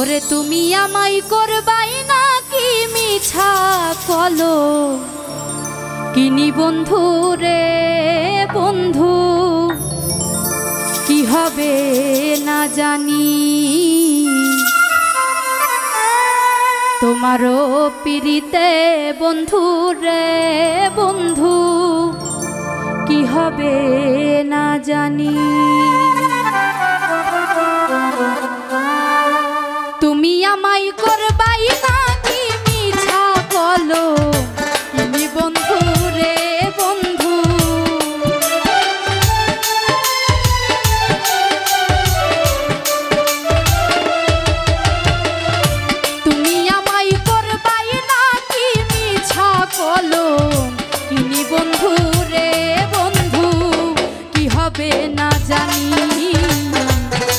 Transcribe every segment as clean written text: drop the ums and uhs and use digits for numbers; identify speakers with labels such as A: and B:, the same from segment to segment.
A: ওরে তুমি আমায় করবাই নাকি মিছা কলো কিনি বন্ধু রে বন্ধু কি হবে না জানি তোমারও পিরিতে বন্ধু রে বন্ধু কি হবে না জানি তুমি আমায় করবাই নাকি মিছা বলো তুমি বন্ধু রে বন্ধু তুমি আমায় করবাই নাকি মিছা বলো তুমি বন্ধু রে বন্ধু কি হবে না জানি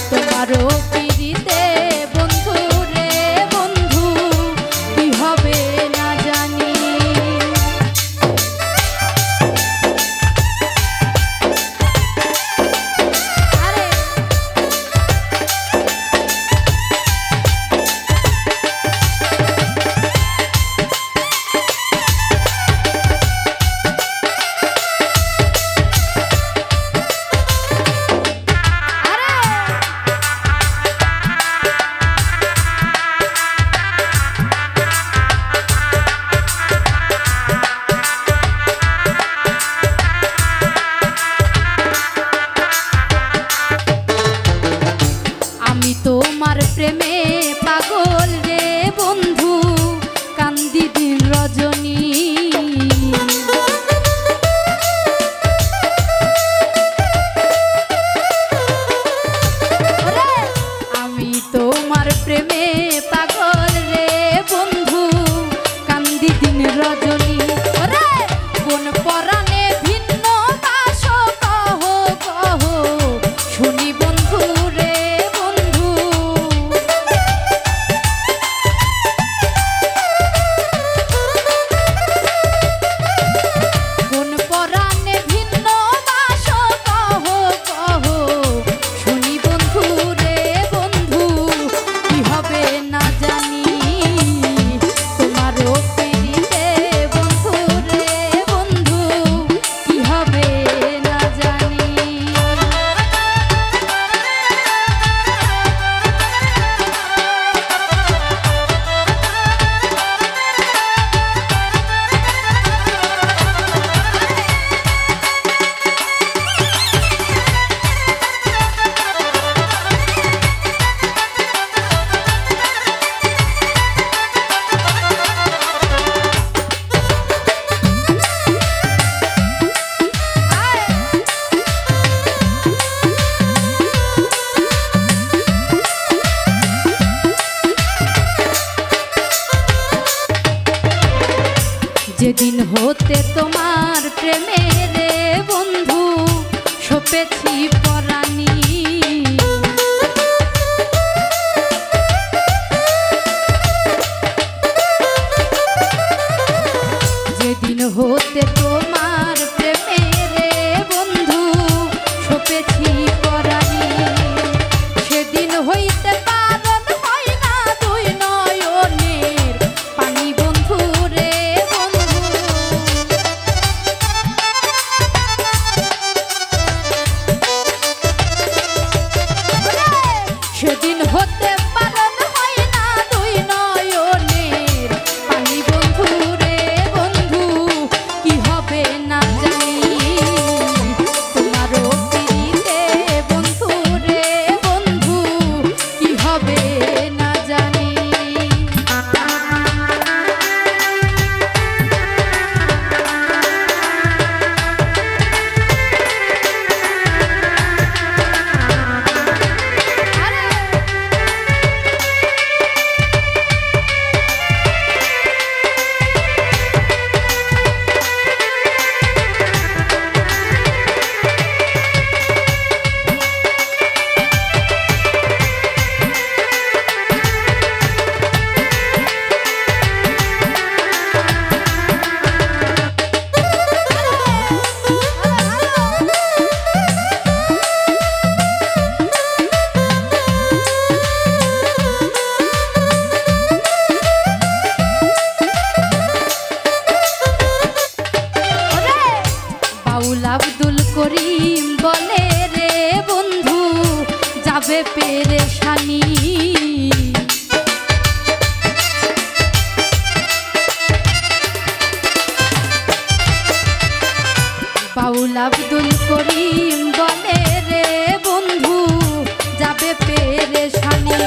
A: তোমারও পিরিতে তোমার প্রেমে পাগল রে বন্ধু কান্দি দিন রজনী আমি তোমার প্রেমে পাগল রে বন্ধু কান্দি দিন রজনী কোন পরাণে ভিন্ন বাস কহ কহ শুনি বন্ধু রে যেদিন হতে তোমার প্রেমে রে বন্ধু সপেছি পরাণী যেদিন হতে তোমার প্রেমে রে বন্ধু সপেছি পরাণী সেদিন হইতে পারণ হয় না দুই নয়নের পানি বন্ধু রে সেদিন হতে পারণ হয় না দুই নয়নের পানি বন্ধু রে বন্ধু কি হবে না জানি তোমারও পিরিতে বন্ধু করিম বলে রে বন্ধু যাবে পেরেশানি। বাউল আব্দুল করিম বলে রে বন্ধু যাবে পেরেশানি।